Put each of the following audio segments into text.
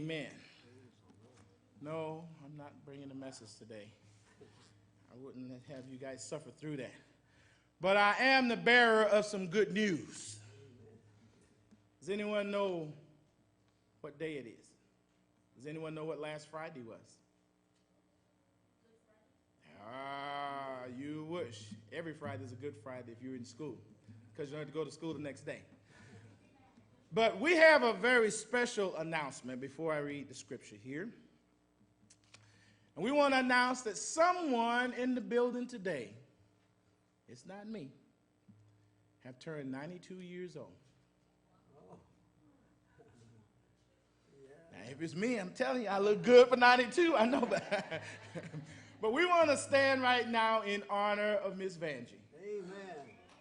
Amen. No, I'm not bringing a message today. I wouldn't have you guys suffer through that. But I am the bearer of some good news. Does anyone know what day it is? Does anyone know what last Friday was? You wish. Every Friday is a good Friday if you're in school, because you don't have to go to school the next day. But we have a very special announcement before I read the scripture here. And we want to announce that someone in the building today, it's not me, have turned 92 years old. Now, if it's me, I'm telling you, I look good for 92. I know that. But we want to stand right now in honor of Miss Vanjie. Amen.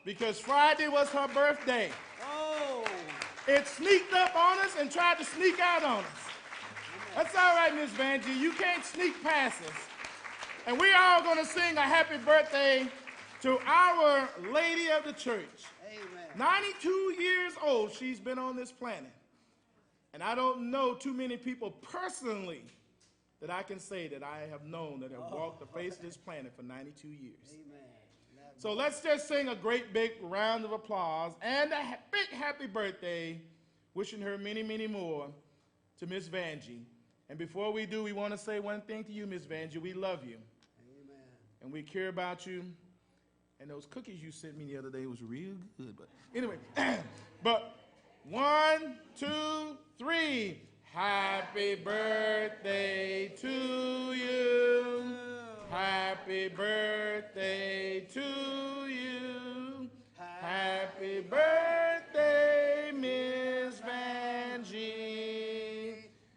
Because Friday was her birthday. Oh. It sneaked up on us and tried to sneak out on us. That's all right, Miss Vanjie. You can't sneak past us. And we are going to sing a happy birthday to Our Lady of the Church. Amen. 92 years old she's been on this planet. And I don't know too many people personally that I can say that I have known that have walked the face of this planet for 92 years. Amen. So let's just sing a great big round of applause and a big happy birthday, wishing her many, many more, to Miss Vanjie. And before we do, we want to say one thing to you, Miss Vanjie. We love you. Amen. And we care about you. And those cookies you sent me the other day was real good. But anyway, but 1, 2, 3. Happy birthday to you. Happy birthday to you. Happy birthday, Miss Vanjie.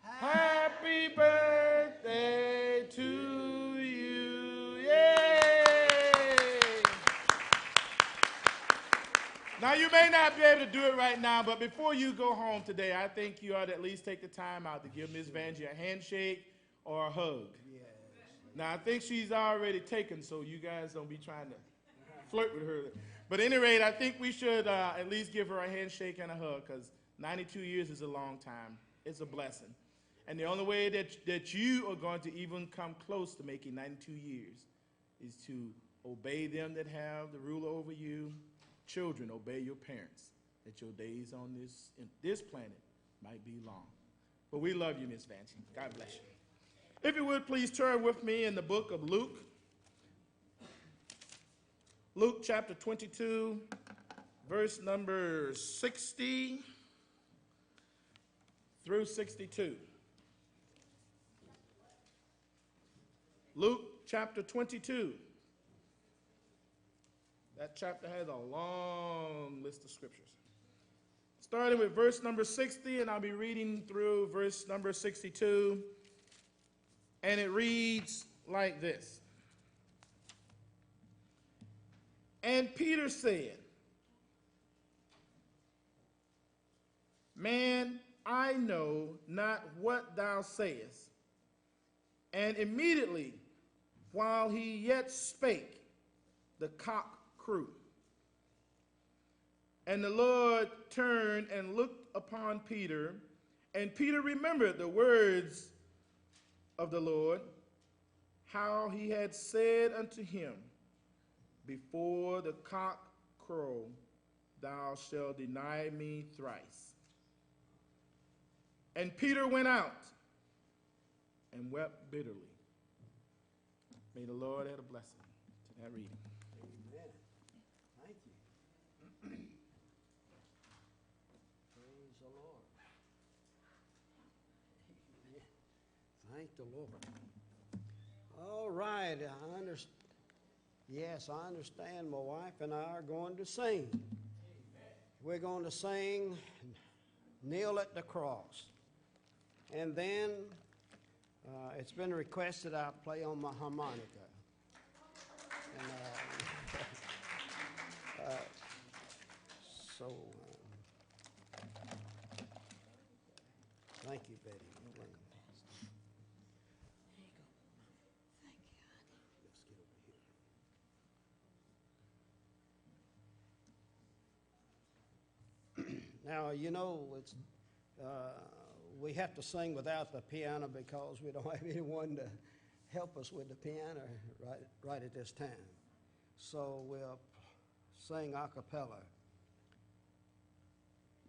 Happy birthday to you. Yay! Now, you may not be able to do it right now, but before you go home today, I think you ought to at least take the time out to give Miss Vanjie a handshake or a hug. Yes. Now, I think she's already taken, so you guys don't be trying to flirt with her. But at any rate, I think we should at least give her a handshake and a hug, because 92 years is a long time. It's a blessing. And the only way that you are going to even come close to making 92 years is to obey them that have the rule over you. Children, obey your parents, that your days on this planet might be long. But we love you, Miss Vanjie. God bless you. If you would, please turn with me in the book of Luke. Luke chapter 22, verse number 60 through 62. Luke chapter 22. That chapter has a long list of scriptures. Starting with verse number 60, and I'll be reading through verse number 62. And it reads like this. And Peter said, Man, I know not what thou sayest. And immediately, while he yet spake, the cock crew. And the Lord turned and looked upon Peter, and Peter remembered the words of the Lord, how he had said unto him, Before the cock crow, thou shalt deny me thrice. And Peter went out and wept bitterly. May the Lord add a blessing to that reading. Amen. Thank you. Praise the Lord. Thank the Lord. All right. Yes, I understand my wife and I are going to sing. We're going to sing Kneel at the Cross. And then it's been requested I play on my harmonica. And, thank you, Betty. There you go. Thank you. Let's get over here. Now, you know, it's we have to sing without the piano because we don't have anyone to help us with the piano right at this time. So we'll sing a cappella.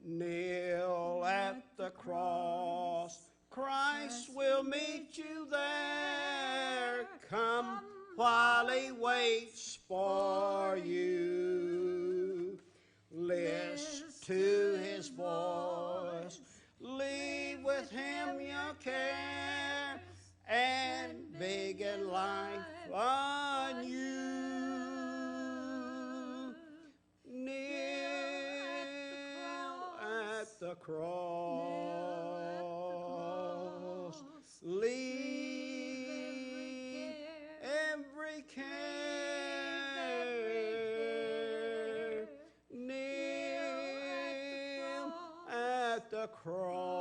Kneel at the cross, Christ will meet you there. Come while he waits for you. Listen to his voice, leave with him your care, and begin life anew. The cross, leave every care, kneel at the cross,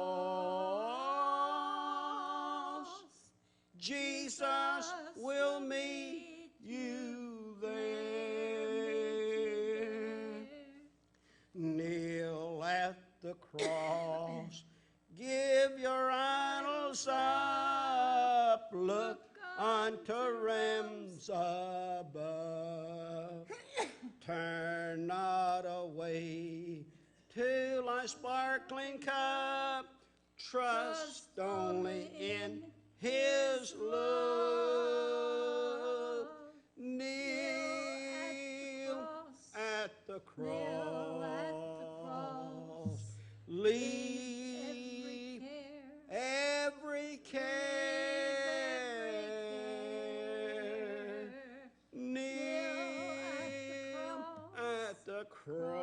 Jesus will meet you there. Kneel at the cross, give your idols up, look unto realms above. Turn not away to thy sparkling cup, trust only in his love. Kneel at the cross. Leave every care, kneel at the cross,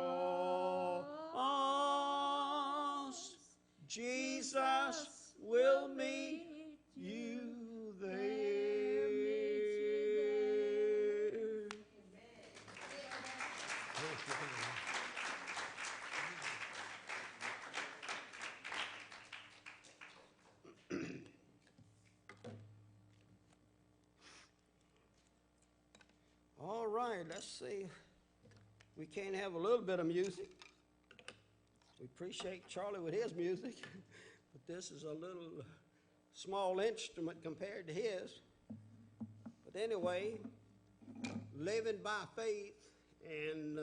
Jesus will meet you there. All right, let's see. We can't have a little bit of music. We appreciate Charlie with his music, but this is a little small instrument compared to his. But anyway, living by faith and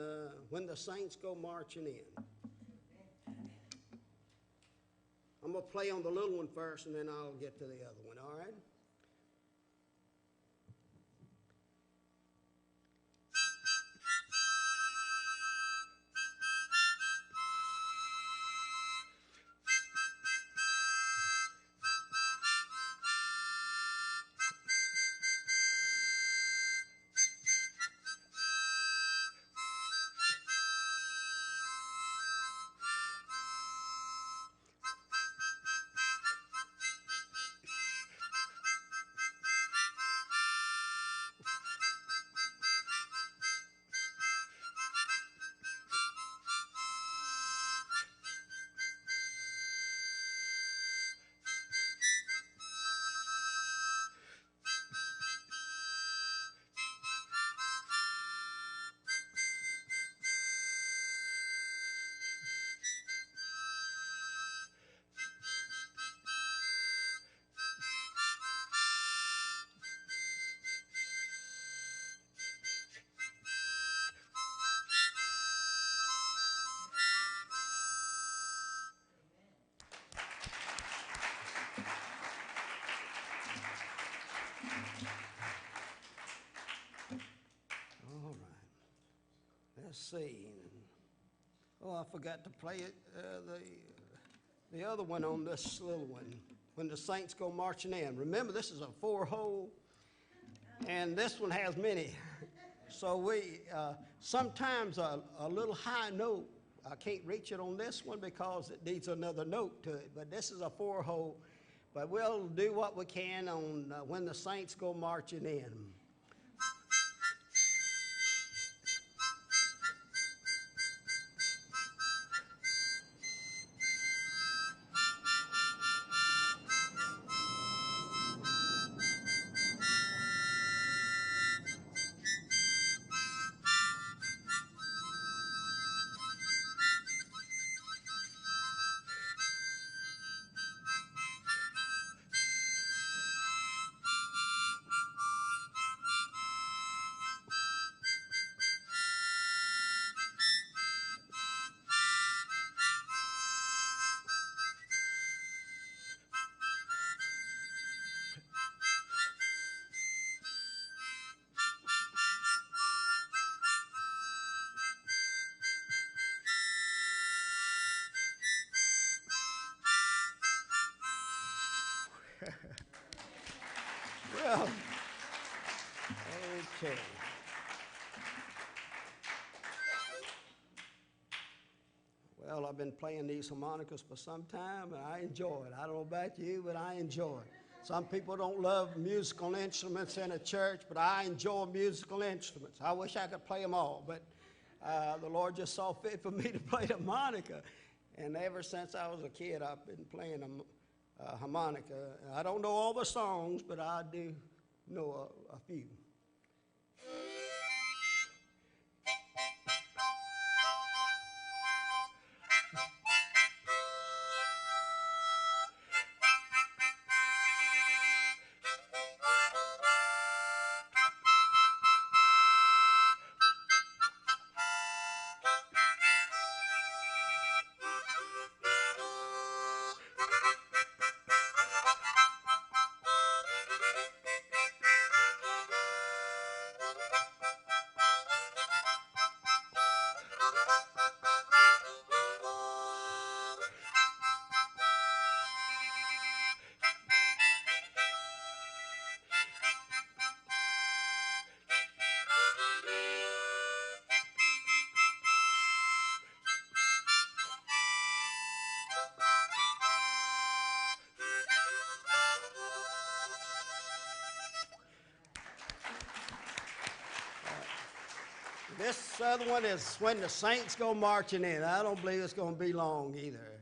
when the saints go marching in. I'm going to play on the little one first, and then I'll get to the other one, all right? Let's see. Oh, I forgot to play it, the other one on this little one, when the saints go marching in. Remember, this is a 4-hole, and this one has many. So we, sometimes a little high note, I can't reach it on this one because it needs another note to it, but this is a 4-hole. But we'll do what we can on when the saints go marching in. Well, okay. Well, I've been playing these harmonicas for some time, and I enjoy it. I don't know about you, but I enjoy it. Some people don't love musical instruments in a church, but I enjoy musical instruments. I wish I could play them all, but the Lord just saw fit for me to play the harmonica. And ever since I was a kid, I've been playing a harmonica. I don't know all the songs, but I do know a few. This other one is When the Saints Go Marching In. I don't believe it's going to be long either.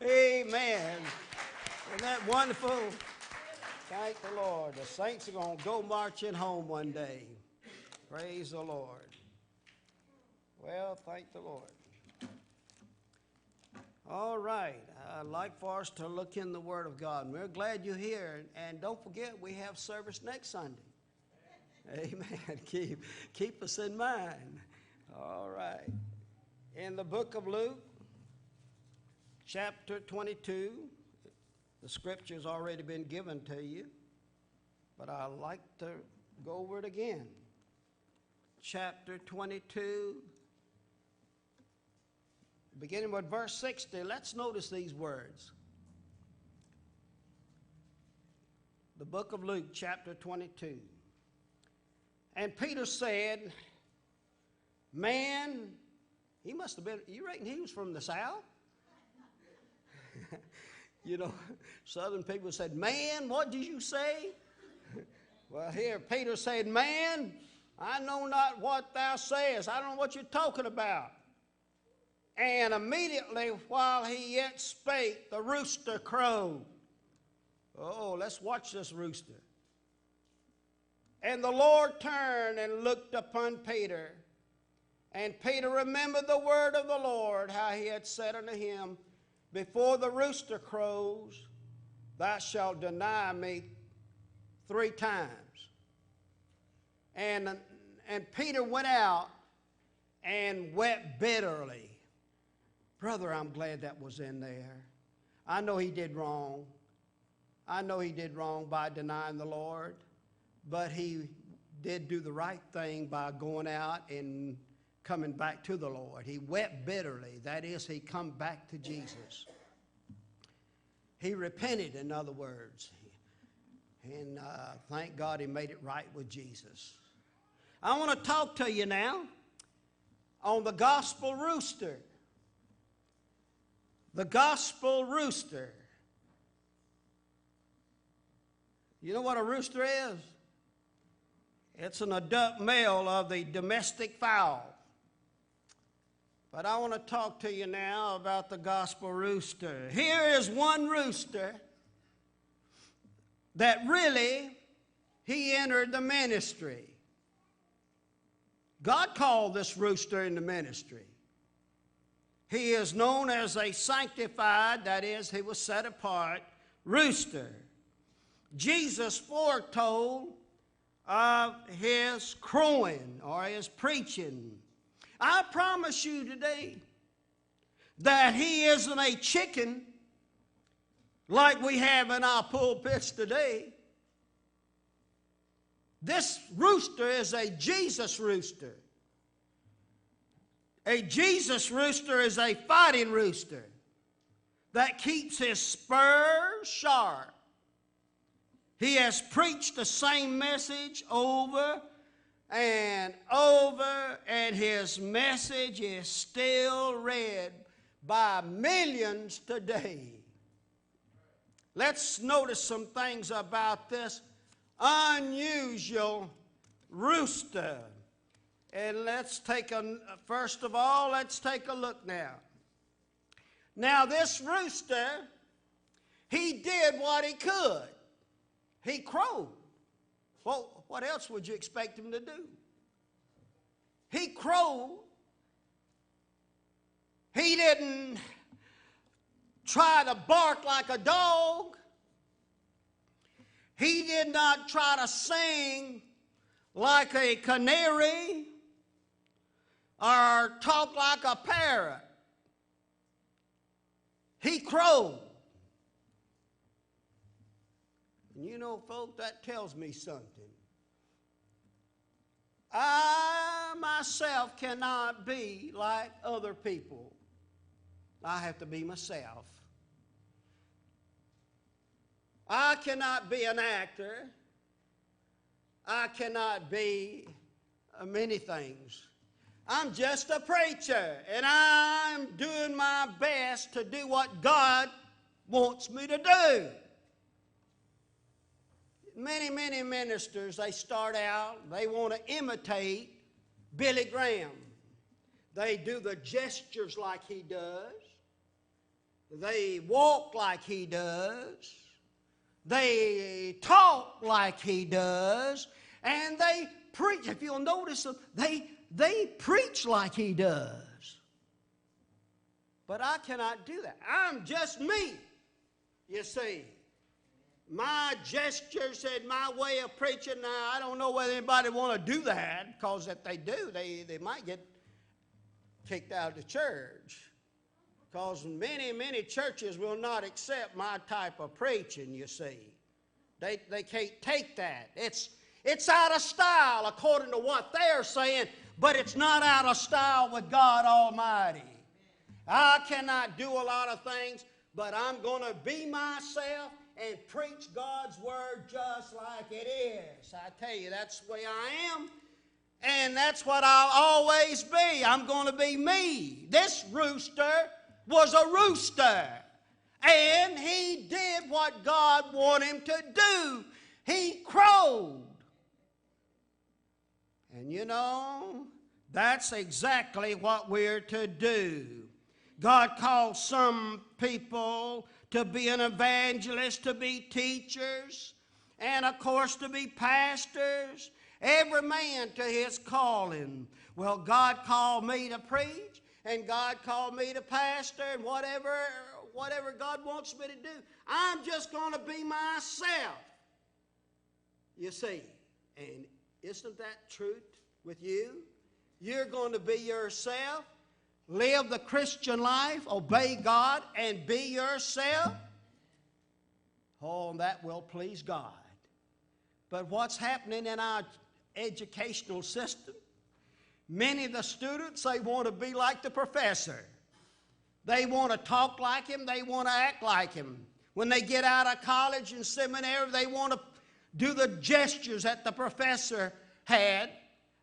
Amen. Isn't that wonderful? Thank the Lord. The saints are going to go marching home one day. Praise the Lord. Well, thank the Lord. All right. I'd like for us to look in the Word of God. We're glad you're here. And don't forget, we have service next Sunday. Amen. Keep us in mind. All right. In the book of Luke, chapter 22, the scripture's already been given to you, but I'd like to go over it again. Chapter 22, beginning with verse 60, let's notice these words. The book of Luke, chapter 22. And Peter said, man, he must have been, you reckon he was from the south? You know, southern people said, man, what did you say? Well, here Peter said, man, I know not what thou sayest. I don't know what you're talking about. And immediately while he yet spake, the rooster crowed. Oh, let's watch this rooster. And the Lord turned and looked upon Peter. And Peter remembered the word of the Lord, how he had said unto him, before the rooster crows, thou shalt deny me 3 times. And Peter went out and wept bitterly. Brother, I'm glad that was in there. I know he did wrong. I know he did wrong by denying the Lord, but he did do the right thing by going out and coming back to the Lord. He wept bitterly. That is, he come back to Jesus. He repented, in other words. And thank God he made it right with Jesus. I want to talk to you now on the gospel rooster. The gospel rooster. You know what a rooster is? It's an adult male of the domestic fowl. But I want to talk to you now about the gospel rooster. Here is one rooster that really, he entered the ministry. God called this rooster in the ministry. He is known as a sanctified, that is, he was set apart, rooster. Jesus foretold of his crowing or his preaching. I promise you today that he isn't a chicken like we have in our pulpits today. This rooster is a Jesus rooster. A Jesus rooster is a fighting rooster that keeps his spurs sharp. He has preached the same message over and over, and his message is still read by millions today. Let's notice some things about this unusual rooster. And first of all, let's take a look now. Now this rooster, he did what he could. He crowed. Well, what else would you expect him to do? He crowed. He didn't try to bark like a dog. He did not try to sing like a canary or talk like a parrot. He crowed. And you know, folks, that tells me something. I myself cannot be like other people. I have to be myself. I cannot be an actor. I cannot be many things. I'm just a preacher, and I'm doing my best to do what God wants me to do. Many ministers, they start out, they want to imitate Billy Graham. They do the gestures like he does. They walk like he does. They talk like he does. And they preach. If you'll notice them, they preach like he does. But I cannot do that. I'm just me, you see. My gestures and my way of preaching, now I don't know whether anybody want to do that, because if they do, they might get kicked out of the church. Because many churches will not accept my type of preaching, you see. They can't take that. It's out of style according to what they're saying, but it's not out of style with God Almighty. I cannot do a lot of things, but I'm going to be myself and preach God's word just like it is. I tell you, that's the way I am, and that's what I'll always be. I'm going to be me. This rooster was a rooster, and he did what God wanted him to do. He crowed. And you know, that's exactly what we're to do. God calls some people to be an evangelist, to be teachers, and of course to be pastors. Every man to his calling. Well, God called me to preach, and God called me to pastor, and whatever God wants me to do, I'm just going to be myself. You see, and isn't that true with you? You're going to be yourself. Live the Christian life, obey God, and be yourself. Oh, and that will please God. But what's happening in our educational system, many of the students, they want to be like the professor. They want to talk like him. They want to act like him. When they get out of college and seminary, they want to do the gestures that the professor had,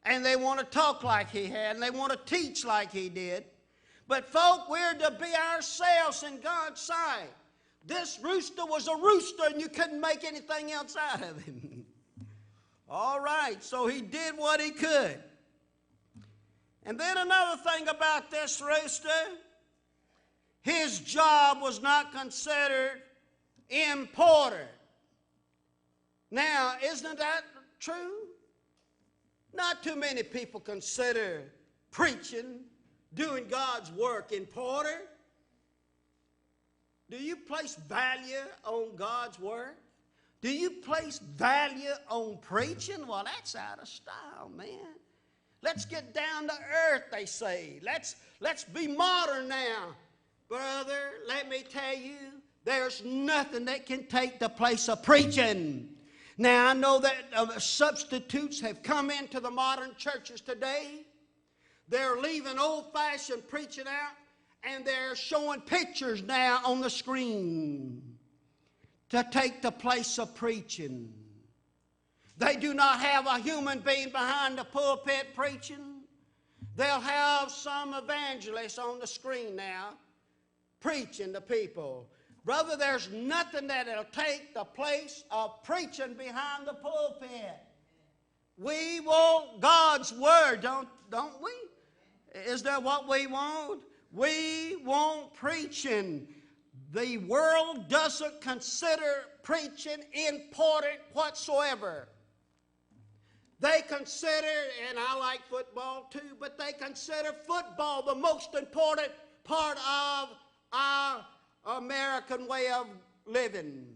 and they want to talk like he had, and they want to teach like he did. But folk, we're to be ourselves in God's sight. This rooster was a rooster, and you couldn't make anything else out of him. All right, so he did what he could. And then another thing about this rooster, his job was not considered important. Now, isn't that true? Not too many people consider preaching, doing God's work important. Do you place value on God's work? Do you place value on preaching? Well, that's out of style, man. Let's get down to earth, they say. Let's be modern now. Brother, let me tell you, there's nothing that can take the place of preaching. Now, I know that substitutes have come into the modern churches today. They're leaving old-fashioned preaching out, and they're showing pictures now on the screen to take the place of preaching. They do not have a human being behind the pulpit preaching. They'll have some evangelist on the screen now preaching to people. Brother, there's nothing that'll take the place of preaching behind the pulpit. We want God's word, don't we? Is that what we want? We want preaching. The world doesn't consider preaching important whatsoever. They consider, and I like football too, but they consider football the most important part of our American way of living.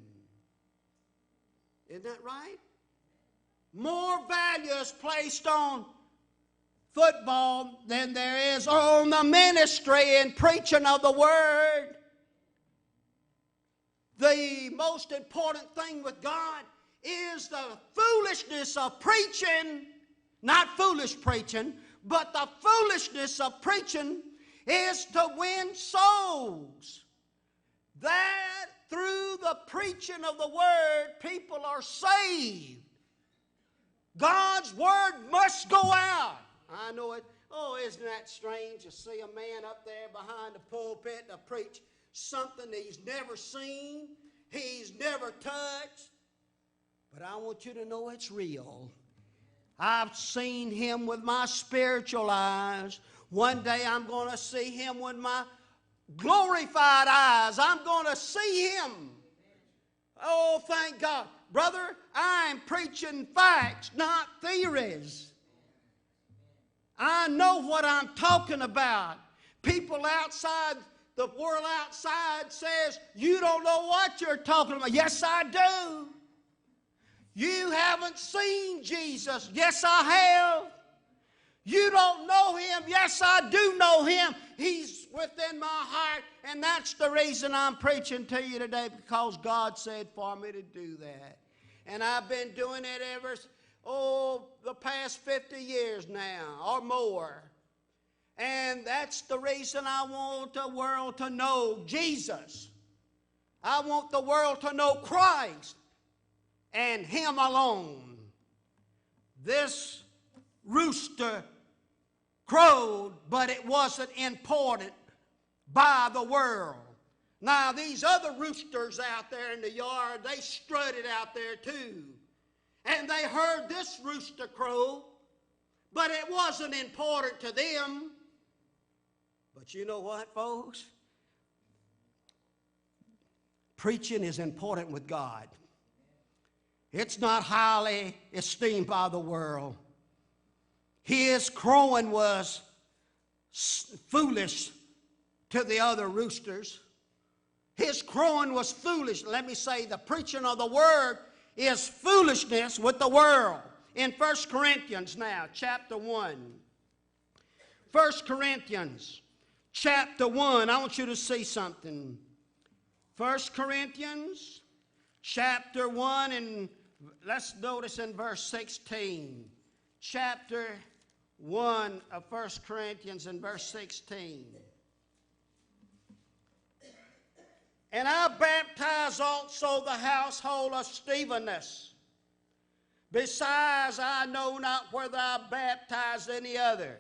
Isn't that right? More value is placed on football than there is on the ministry and preaching of the word. The most important thing with God is the foolishness of preaching, not foolish preaching, but the foolishness of preaching is to win souls. That through the preaching of the word, people are saved. God's word must go out. I know it. Oh, isn't that strange to see a man up there behind the pulpit to preach something he's never seen, he's never touched. But I want you to know it's real. I've seen him with my spiritual eyes. One day I'm going to see him with my glorified eyes. I'm going to see him. Oh, thank God. Brother, I'm preaching facts, not theories. I know what I'm talking about. People outside, the world outside says, you don't know what you're talking about. Yes, I do. You haven't seen Jesus. Yes, I have. You don't know him. Yes, I do know him. He's within my heart, and that's the reason I'm preaching to you today, because God said for me to do that. And I've been doing it ever, the past 50 years now or more. And that's the reason I want the world to know Jesus. I want the world to know Christ and him alone. This rooster crowed, but it wasn't important by the world. Now, these other roosters out there in the yard, they strutted out there too. And they heard this rooster crow, but it wasn't important to them. But you know what, folks? Preaching is important with God. It's not highly esteemed by the world. His crowing was foolish to the other roosters. His crowing was foolish. Let me say, the preaching of the word is foolishness with the world. In 1 Corinthians now, chapter 1. 1 Corinthians, chapter 1. I want you to see something. 1 Corinthians, chapter 1, and let's notice in verse 16. Chapter 1 of 1 Corinthians and verse 16. And I baptize baptize also the household of Stephanus. Besides, I know not whether I baptized any other.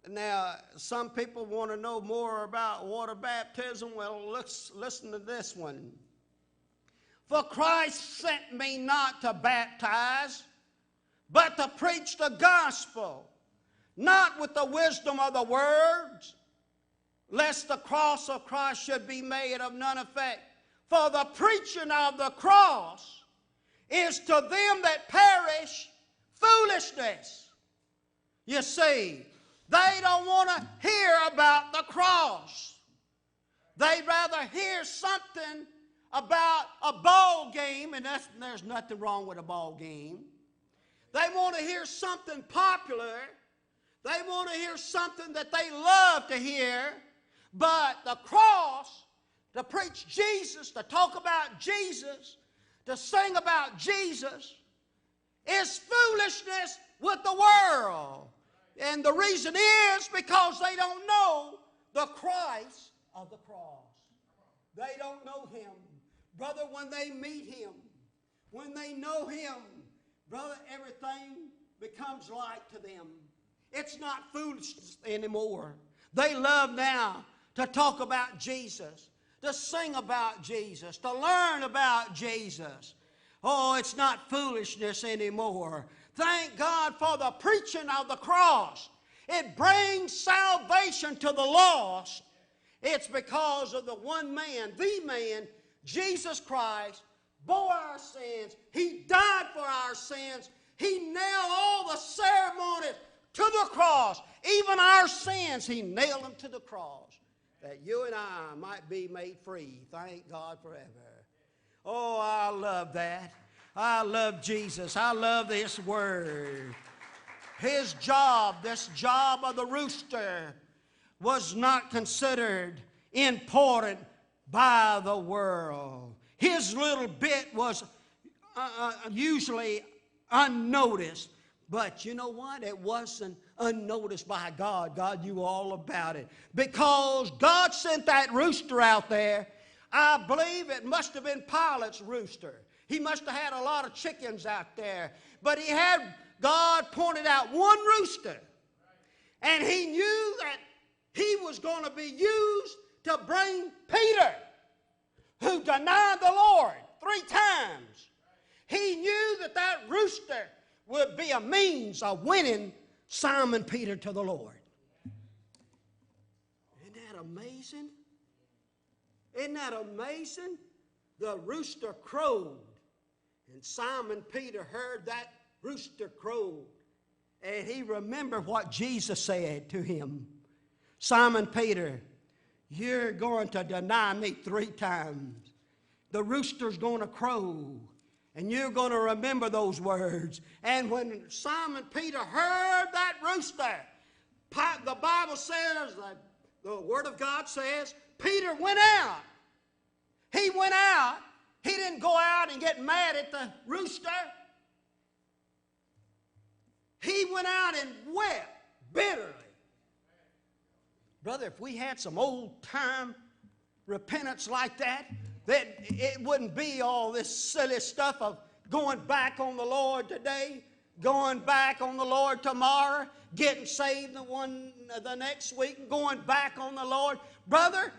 Now, some people want to know more about water baptism. Well, let's listen to this one. For Christ sent me not to baptize, but to preach the gospel, not with the wisdom of the words, lest the cross of Christ should be made of none effect. For the preaching of the cross is to them that perish foolishness. You see, they don't want to hear about the cross. They'd rather hear something about a ball game, and there's nothing wrong with a ball game. They want to hear something popular. They want to hear something that they love to hear. But the cross, to preach Jesus, to talk about Jesus, to sing about Jesus, is foolishness with the world. And the reason is because they don't know the Christ of the cross. They don't know Him. Brother, when they meet Him, when they know Him, brother, everything becomes light to them. It's not foolishness anymore. They love now to talk about Jesus, to sing about Jesus, to learn about Jesus. Oh, it's not foolishness anymore. Thank God for the preaching of the cross. It brings salvation to the lost. It's because of the one man, the man, Jesus Christ, bore our sins. He died for our sins. He nailed all the ceremonies to the cross. Even our sins, He nailed them to the cross, that you and I might be made free. Thank God forever. Oh, I love that. I love Jesus. I love this word. His job, this job of the rooster, was not considered important by the world. His little bit was usually unnoticed. But you know what? It wasn't unnoticed by God. God knew all about it. Because God sent that rooster out there. I believe it must have been Pilate's rooster. He must have had a lot of chickens out there. But he had, God pointed out one rooster. And He knew that he was going to be used to bring Peter, who denied the Lord 3 times. He knew that that rooster would be a means of winning Simon Peter to the Lord. Isn't that amazing? Isn't that amazing? The rooster crowed, and Simon Peter heard that rooster crow, and he remembered what Jesus said to him. Simon Peter, you're going to deny me 3 times. The rooster's going to crow, and you're going to remember those words. And when Simon Peter heard that rooster, the Bible says, the Word of God says, Peter went out. He went out. He didn't go out and get mad at the rooster. He went out and wept bitterly. Brother, if we had some old-time repentance like that, then it wouldn't be all this silly stuff of going back on the Lord today, going back on the Lord tomorrow, getting saved the next week, and going back on the Lord. Brother,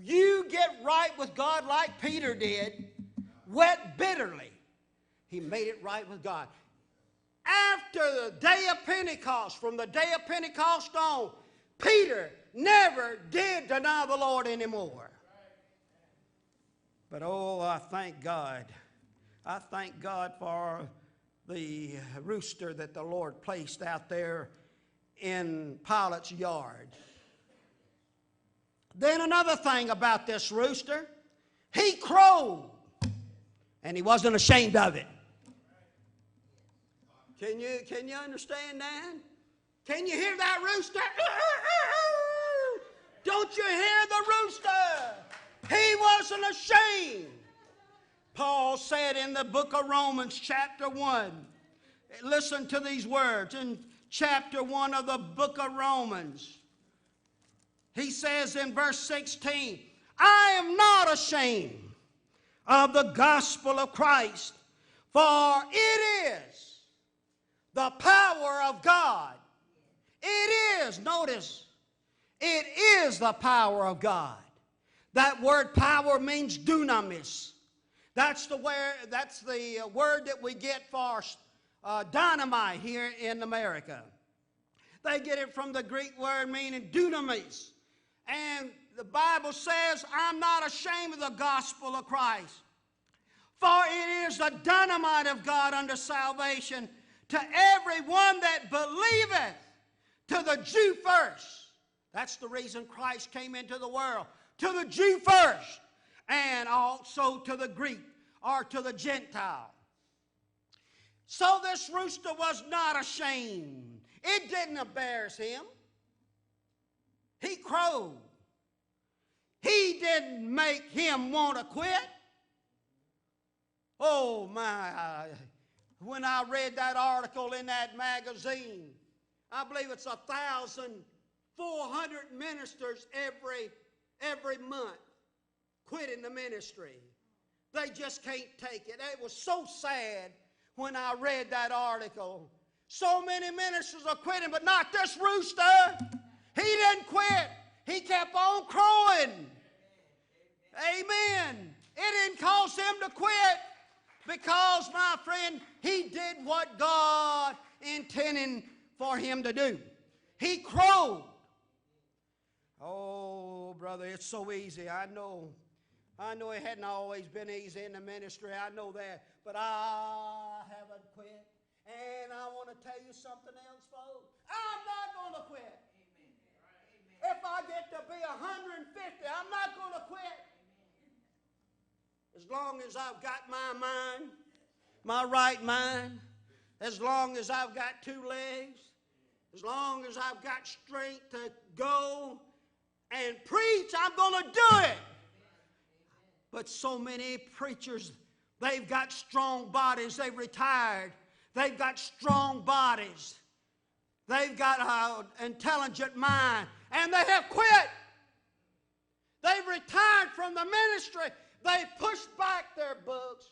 you get right with God like Peter did, wept bitterly. He made it right with God. After the day of Pentecost, from the day of Pentecost on, Peter never did deny the Lord anymore. But oh, I thank God. I thank God for the rooster that the Lord placed out there in Pilate's yard. Then another thing about this rooster, he crowed, and he wasn't ashamed of it. Can you understand that? Can you hear that rooster? Don't you hear the rooster? He wasn't ashamed. Paul said in the book of Romans chapter 1, listen to these words, in chapter 1 of the book of Romans, he says in verse 16, I am not not ashamed of the gospel of Christ, for it is the power of God. It is, notice, it is the power of God. That word power means dunamis. That's the word that we get for dynamite here in America. They get it from the Greek word meaning dunamis. And the Bible says, I'm not ashamed of the gospel of Christ, for it is the dynamite of God unto salvation to everyone that believeth, to the Jew first. That's the reason Christ came into the world. To the Jew first, and also to the Greek or to the Gentile. So this rooster was not ashamed. It didn't embarrass him. He crowed. He didn't make him want to quit. Oh my, when I read that article in that magazine, I believe it's 1,400 ministers every month quitting the ministry. They just can't take it. It was so sad when I read that article. So many ministers are quitting, but not this rooster. He didn't quit. He kept on crowing. Amen. It didn't cause him to quit because, my friend, he did what God intended for him to do. He crowed. Oh, brother, it's so easy. I know it hadn't always been easy in the ministry. I know that. But I haven't quit. And I want to tell you something else, folks. I'm not going to quit. Amen. If I get to be 150, I'm not going to quit. As long as I've got my mind, my right mind, as long as I've got two legs, as long as I've got strength to go and preach, I'm going to do it. But so many preachers, they've got strong bodies. They've retired. They've got strong bodies. They've got an intelligent mind. And they have quit. They've retired from the ministry. They've pushed back their books.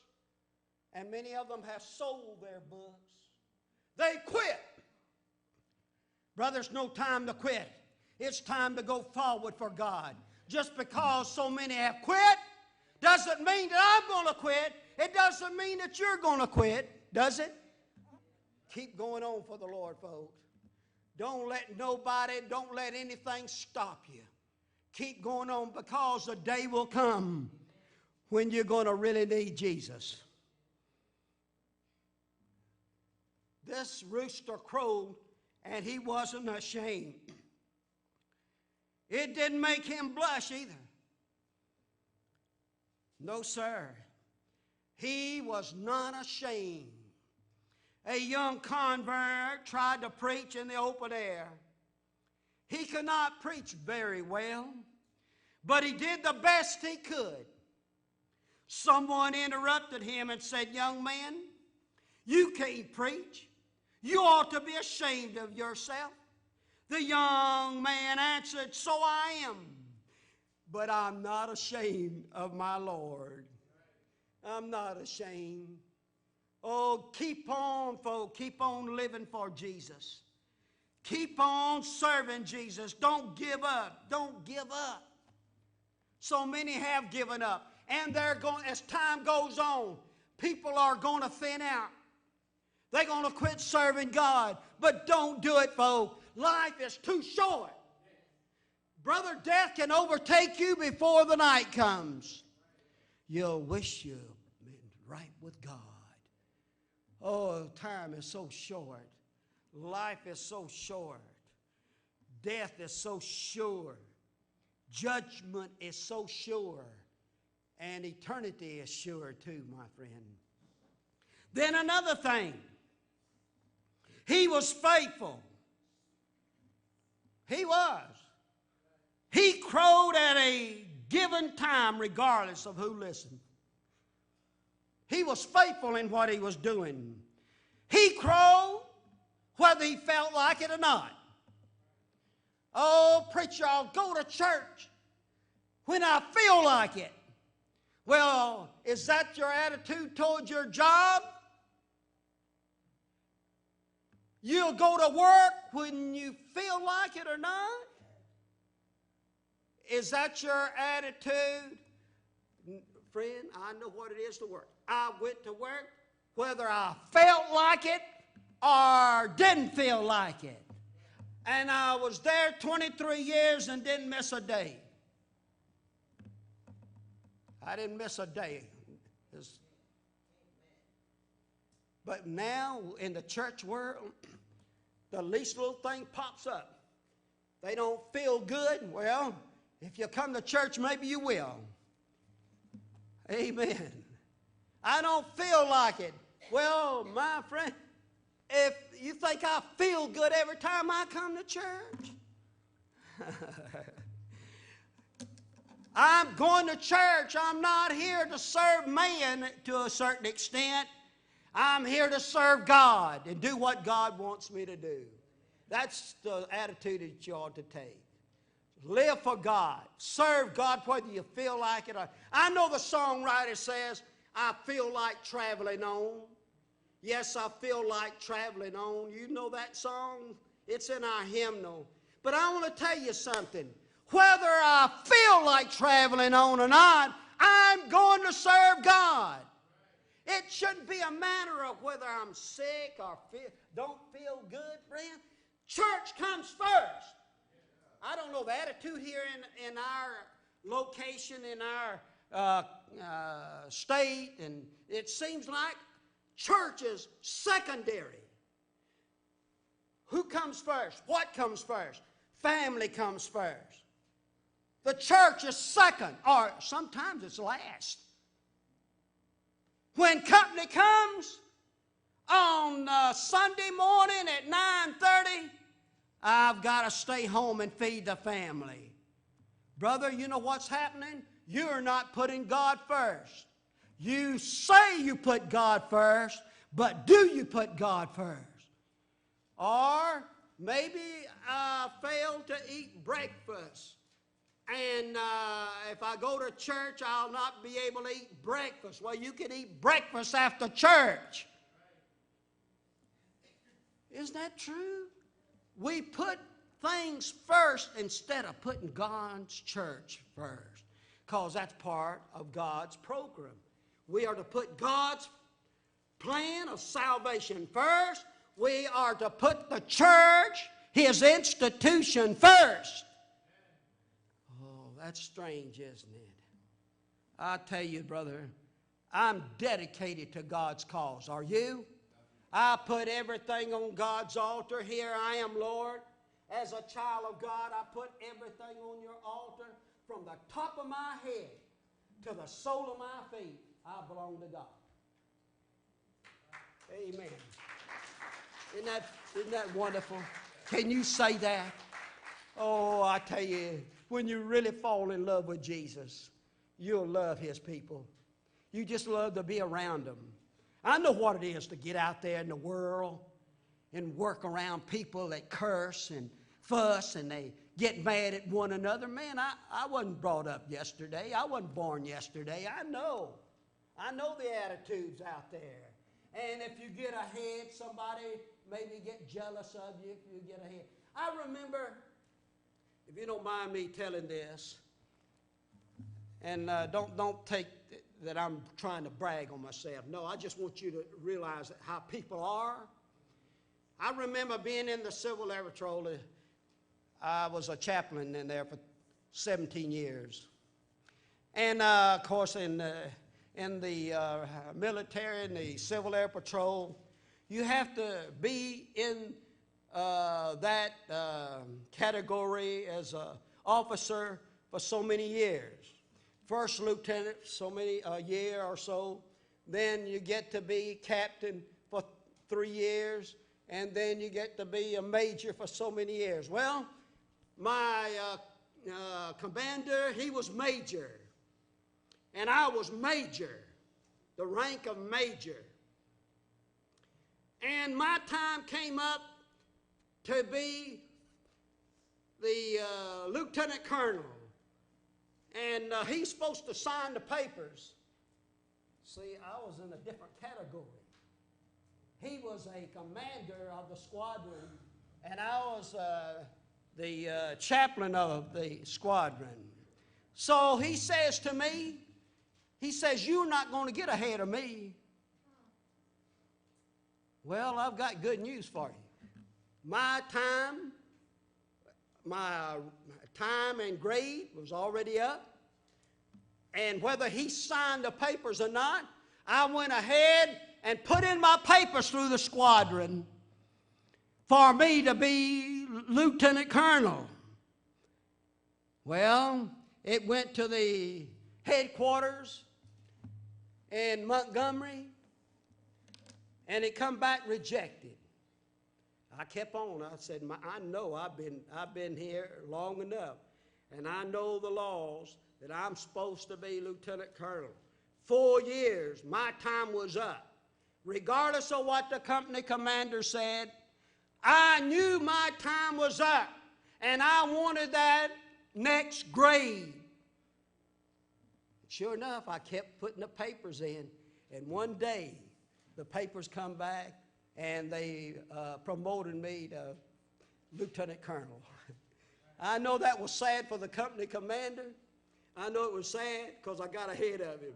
And many of them have sold their books. They quit. Brother, it's no time to quit. It's time to go forward for God. Just because so many have quit doesn't mean that I'm going to quit. It doesn't mean that you're going to quit, does it? Keep going on for the Lord, folks. Don't let anything stop you. Keep going on, because the day will come when you're going to really need Jesus. This rooster crowed, and he wasn't ashamed. It didn't make him blush either. No, sir. He was not ashamed. A young convert tried to preach in the open air. He could not preach very well, but he did the best he could. Someone interrupted him and said, "Young man, you can't preach. You ought to be ashamed of yourself." The young man answered, "So I am, but I'm not ashamed of my Lord." I'm not ashamed. Oh, keep on, folks. Keep on living for Jesus. Keep on serving Jesus. Don't give up. Don't give up. So many have given up. And they're going, as time goes on, people are going to thin out. They're going to quit serving God. But don't do it, folks. Life is too short. Brother, death can overtake you before the night comes. You'll wish you'd been right with God. Oh, time is so short. Life is so short. Death is so sure. Judgment is so sure. And eternity is sure too, my friend. Then another thing. He was faithful. He was. He crowed at a given time regardless of who listened. He was faithful in what he was doing. He crowed whether he felt like it or not. Oh, preacher, I'll go to church when I feel like it. Well, is that your attitude toward your job? You'll go to work when you feel like it or not? Is that your attitude? Friend, I know what it is to work. I went to work whether I felt like it or didn't feel like it. And I was there 23 years and didn't miss a day. I didn't miss a day. But now in the church world, the least little thing pops up. They don't feel good. Well, if you come to church, maybe you will. Amen. I don't feel like it. Well, my friend, if you think I feel good every time I come to church, I'm going to church. I'm not here to serve man to a certain extent. I'm here to serve God and do what God wants me to do. That's the attitude that you ought to take. Live for God. Serve God whether you feel like it or... I know the songwriter says, I feel like traveling on. Yes, I feel like traveling on. You know that song? It's in our hymnal. But I want to tell you something. Whether I feel like traveling on or not, I'm going to serve God. It shouldn't be a matter of whether I'm sick or don't feel good, friend. Church comes first. I don't know the attitude here in our location, in our state, and it seems like church is secondary. Who comes first? What comes first? Family comes first. The church is second, or sometimes it's last. When company comes on Sunday morning at 9:30, I've got to stay home and feed the family. Brother, you know what's happening? You're not putting God first. You say you put God first, but do you put God first? Or maybe I failed to eat breakfast. And if I go to church, I'll not be able to eat breakfast. Well, you can eat breakfast after church. Isn't that true? We put things first instead of putting God's church first, because that's part of God's program. We are to put God's plan of salvation first. We are to put the church, His institution, first. Oh, that's strange, isn't it? I tell you, brother, I'm dedicated to God's cause. Are you? I put everything on God's altar. Here I am, Lord. As a child of God, I put everything on your altar. From the top of my head to the sole of my feet, I belong to God. Amen. Isn't that wonderful? Can you say that? Oh, I tell you, when you really fall in love with Jesus, you'll love His people. You just love to be around them. I know what it is to get out there in the world and work around people that curse and fuss and they get mad at one another. Man, I wasn't brought up yesterday. I wasn't born yesterday. I know the attitudes out there. And if you get ahead, somebody maybe get jealous of you if you get ahead. I remember, if you don't mind me telling this, and don't take that I'm trying to brag on myself. No, I just want you to realize how people are. I remember being in the Civil Air Patrol. I was a chaplain in there for 17 years. And, of course, in the military, in the Civil Air Patrol, you have to be in that category as an officer for so many years. First lieutenant, a year or so. Then you get to be captain for 3 years. And then you get to be a major for so many years. Well, my commander, he was major. And I was major, the rank of major. And my time came up to be the lieutenant colonel. And he's supposed to sign the papers. See, I was in a different category. He was a commander of the squadron, and I was the chaplain of the squadron. So he says to me, he says, "You're not going to get ahead of me." Well, I've got good news for you. My time and grade was already up. And whether he signed the papers or not, I went ahead and put in my papers through the squadron for me to be lieutenant colonel. Well, it went to the headquarters in Montgomery, and it come back rejected. I kept on. I said, I know I've been here long enough, and I know the laws that I'm supposed to be lieutenant colonel. 4 years, my time was up. Regardless of what the company commander said, I knew my time was up, and I wanted that next grade. Sure enough, I kept putting the papers in, and one day the papers come back, and they promoted me to lieutenant colonel. I know that was sad for the company commander. I know it was sad because I got ahead of him.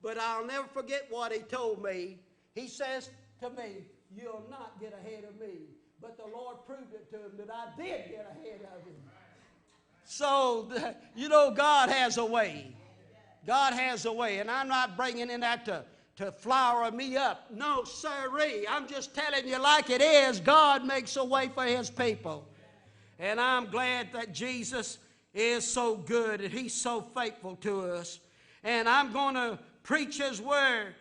But I'll never forget what he told me. He says to me, "You'll not get ahead of me." But the Lord proved it to him that I did get ahead of him. So, you know, God has a way. God has a way. And I'm not bringing in that to flower me up. No, sirree. I'm just telling you like it is. God makes a way for his people. And I'm glad that Jesus is so good and he's so faithful to us. And I'm going to preach his word.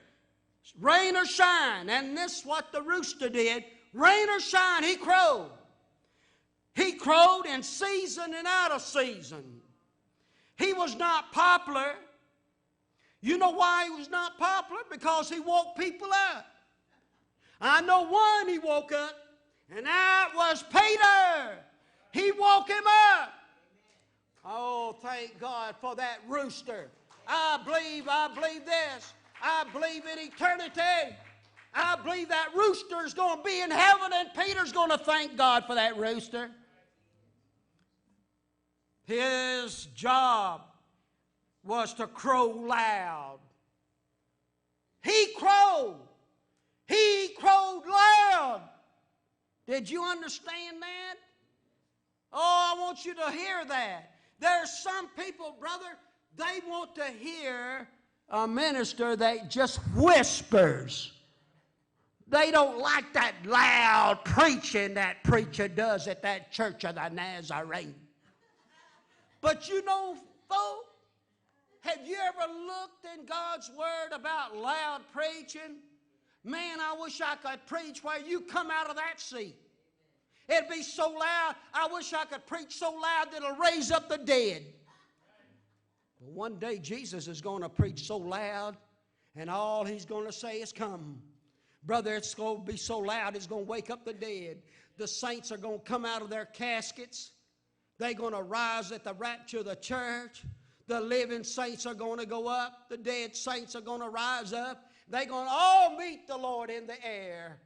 Rain or shine. And this is what the rooster did. Rain or shine, he crowed. He crowed in season and out of season. He was not popular. You know why he was not popular? Because he woke people up. I know one he woke up, and that was Peter. He woke him up. Oh, thank God for that rooster. I believe this. I believe in eternity. I believe that rooster is going to be in heaven, and Peter's going to thank God for that rooster. His job was to crow loud. He crowed. He crowed loud. Did you understand that? Oh, I want you to hear that. There's some people, brother, they want to hear a minister that just whispers. They don't like that loud preaching that preacher does at that church of the Nazarene. But you know, folks, have you ever looked in God's Word about loud preaching? Man, I wish I could preach where you come out of that seat. It'd be so loud, I wish I could preach so loud that it'll raise up the dead. But one day Jesus is going to preach so loud, and all he's going to say is, "Come." Brother, it's going to be so loud, it's going to wake up the dead. The saints are going to come out of their caskets. They're going to rise at the rapture of the church. The living saints are going to go up. The dead saints are going to rise up. They're going to all meet the Lord in the air.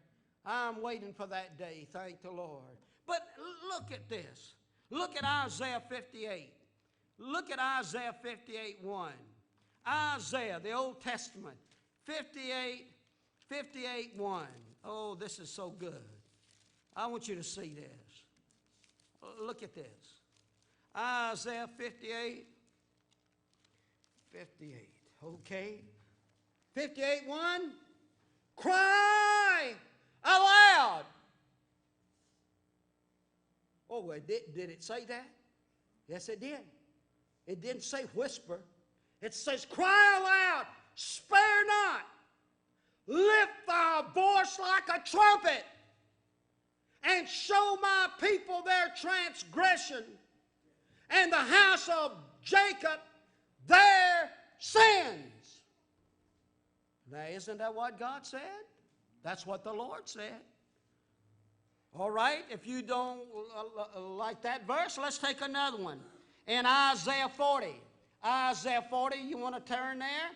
I'm waiting for that day, thank the Lord. But look at this. Look at Isaiah 58. Look at Isaiah 58:1. Isaiah, the Old Testament, 58:1. Oh, this is so good. I want you to see this. Look at this. Isaiah 58. Okay. 58:1. Cry aloud. Oh, well, did it say that? Yes, it did. It didn't say whisper. It says, cry aloud, spare not. Lift thy voice like a trumpet, and show my people their transgression, and the house of Jacob their sins. Now, isn't that what God said? That's what the Lord said. All right, if you don't like that verse, let's take another one. In Isaiah 40. Isaiah 40, you want to turn there?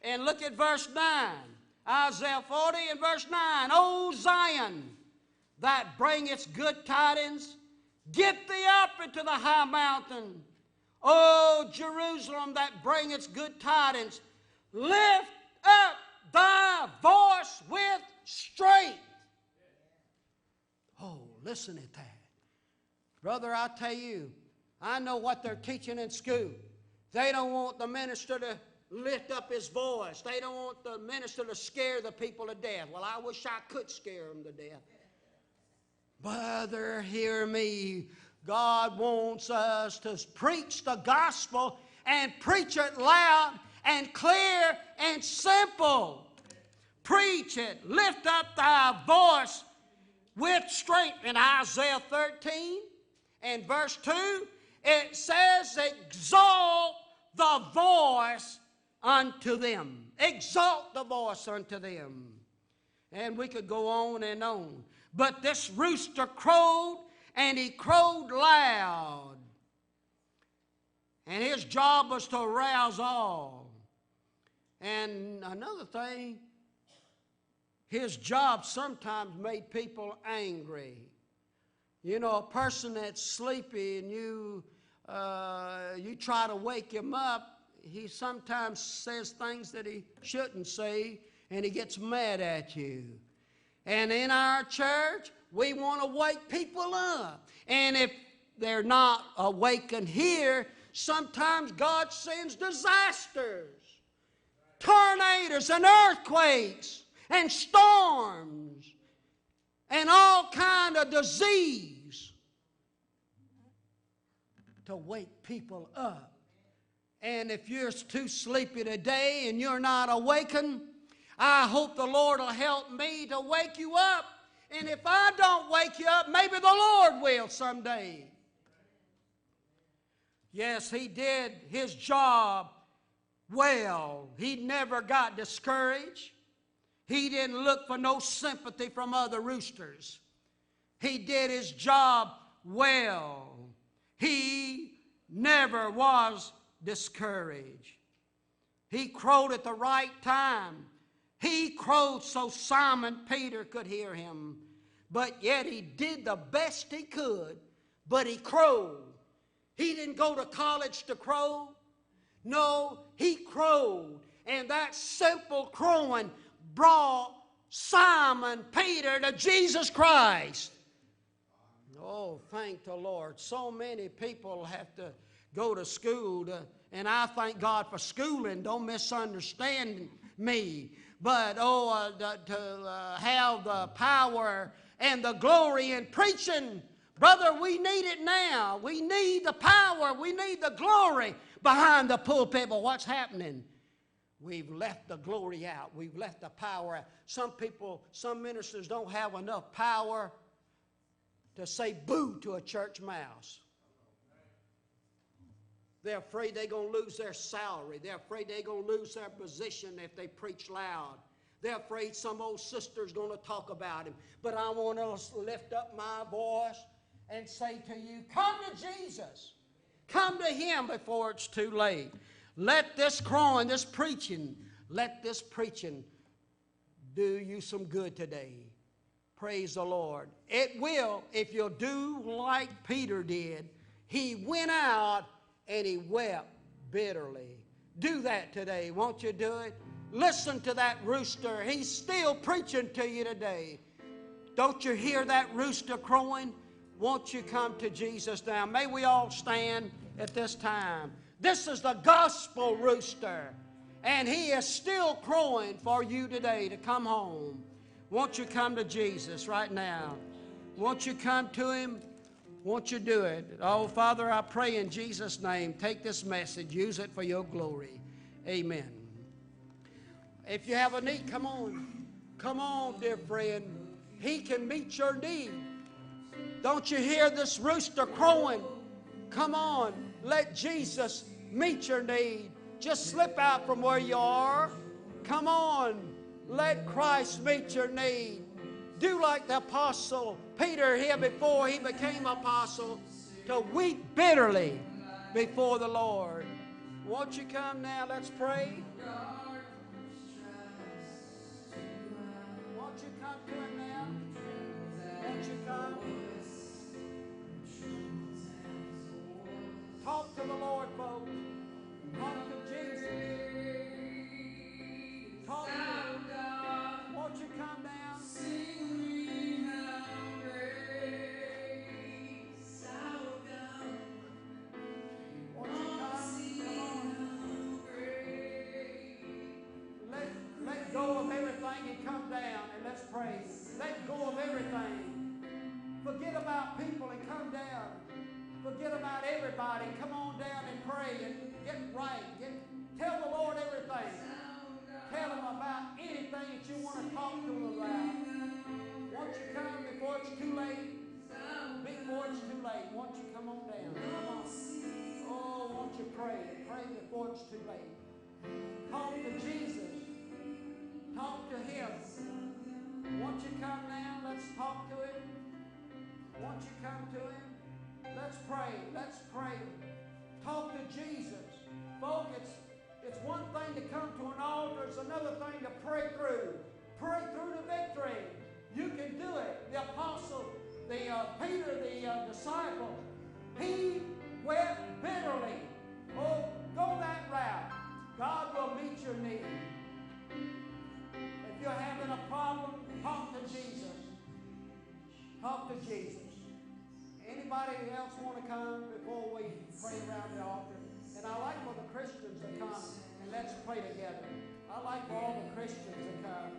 And look at verse 9. Isaiah 40 and verse 9. O Zion, that bringeth good tidings, get thee up into the high mountain. O Jerusalem, that bringeth good tidings, lift up thy voice with strength. Oh, listen at that. Brother, I tell you, I know what they're teaching in school. They don't want the minister to lift up his voice. They don't want the minister to scare the people to death. Well, I wish I could scare them to death. Brother, hear me. God wants us to preach the gospel and preach it loud and clear and simple. Preach it. Lift up thy voice with strength. In Isaiah 13 and verse 2, it says, exalt the voice unto them. Exalt the voice unto them. And we could go on and on. But this rooster crowed, and he crowed loud. And his job was to arouse all. And another thing, his job sometimes made people angry. You know, a person that's sleepy and you try to wake him up, he sometimes says things that he shouldn't say, and he gets mad at you. And in our church, we want to wake people up. And if they're not awakened here, sometimes God sends disasters, tornadoes and earthquakes and storms and all kind of disease to wake people up. And if you're too sleepy today and you're not awakened, I hope the Lord will help me to wake you up. And if I don't wake you up, maybe the Lord will someday. Yes, he did his job well. He never got discouraged. He didn't look for no sympathy from other roosters. He did his job well. He never was discouraged. He crowed at the right time. He crowed so Simon Peter could hear him. But yet he did the best he could, but he crowed. He didn't go to college to crow. No, he crowed. And that simple crowing brought Simon Peter to Jesus Christ. Oh, thank the Lord. So many people have to go to school, and I thank God for schooling. Don't misunderstand me. But, to have the power and the glory in preaching, brother, we need it now. We need the power. We need the glory behind the pulpit. But what's happening? We've left the glory out. We've left the power out. Some ministers don't have enough power to say boo to a church mouse. They're afraid they're going to lose their salary. They're afraid they're going to lose their position if they preach loud. They're afraid some old sister's going to talk about him. But I want to lift up my voice and say to you, come to Jesus. Come to him before it's too late. Let this crowing, this preaching, let this preaching do you some good today. Praise the Lord. It will if you'll do like Peter did. He went out and he wept bitterly. Do that today. Won't you do it? Listen to that rooster. He's still preaching to you today. Don't you hear that rooster crowing? Won't you come to Jesus now? May we all stand at this time. This is the gospel rooster, and he is still crowing for you today to come home. Won't you come to Jesus right now? Won't you come to him? Won't you do it? Oh, Father, I pray in Jesus' name, take this message, use it for your glory. Amen. If you have a need, come on. Come on, dear friend. He can meet your need. Don't you hear this rooster crowing? Come on, let Jesus meet your need. Just slip out from where you are. Come on, let Christ meet your need. Do like the apostle Peter here before he became apostle, to weep bitterly before the Lord. Won't you come now? Let's pray. Won't you come to Him now? Won't you come? Talk to the Lord, folks. Talk to Jesus. Talk to Him. Won't you come down? Won't you come? Come on. Let go of everything and come down and let's pray. Let go of everything. Forget about people and come down. Forget about everybody. Come on down and pray and get right. Tell the Lord everything. Tell Him about anything that you want to talk to Him about. Won't you come before it's too late? Before it's too late, won't you come on down? Come on. Oh, won't you pray? Pray before it's too late. Talk to Jesus. Talk to Him. Won't you come now? Let's talk to Him. Won't you come to Him? Let's pray. Let's pray. Talk to Jesus. Folks, it's one thing to come to an altar. It's another thing to pray through. Pray through to victory. You can do it. The apostle, Peter, the disciple, he wept bitterly. Oh, go that route. God will meet your need. If you're having a problem, talk to Jesus. Talk to Jesus. Anybody else want to come before we pray around the altar? And I like for the Christians to come and let's pray together. I like for all the Christians to come.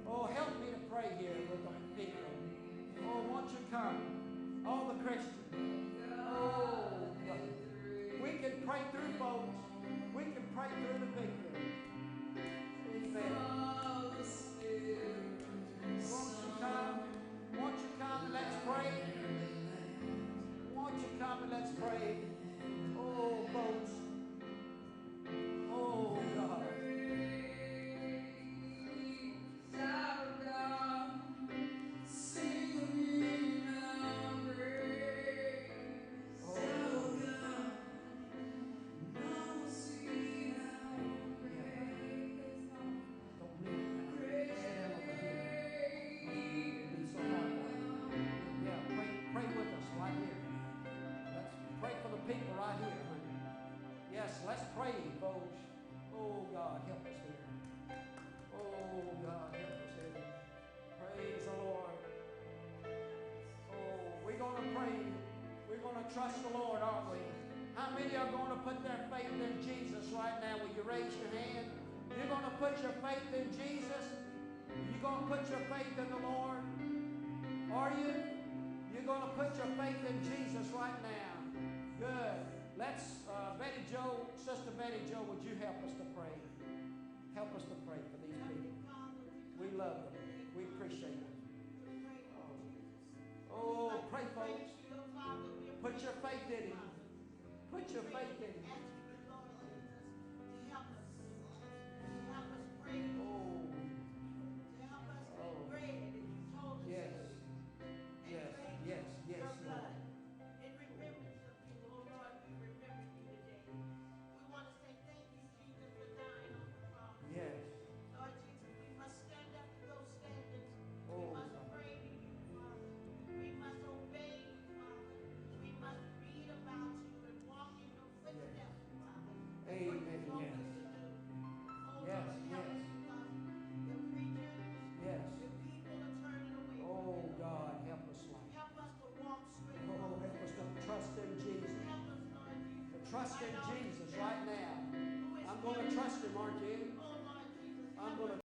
Oh, help me to pray here with the people. Oh, won't you come? All the Christians. Oh, we can pray through, folks. We can pray through the victory. Amen. Won't you come? Won't you come and let's pray? Won't you come and let's pray? Oh, folks. Oh, God. Let's pray, folks. Oh, God, help us here. Oh, God, help us here. Praise the Lord. Oh, we're going to pray. We're going to trust the Lord, aren't we? How many are going to put their faith in Jesus right now? Will you raise your hand? You're going to put your faith in Jesus? You're going to put your faith in the Lord? Are you? You're going to put your faith in Jesus right now. Good. Let's, Betty Jo, Sister Betty Jo, would you help us to pray? Help us to pray for these people. We love them. We appreciate them. Oh, pray, folks. Put your faith in Him. Put your faith in Him. Oh. Yes. Yes, yes, yes, Lord. Trust in Jesus right now. I'm going to trust Him, aren't you? I'm going to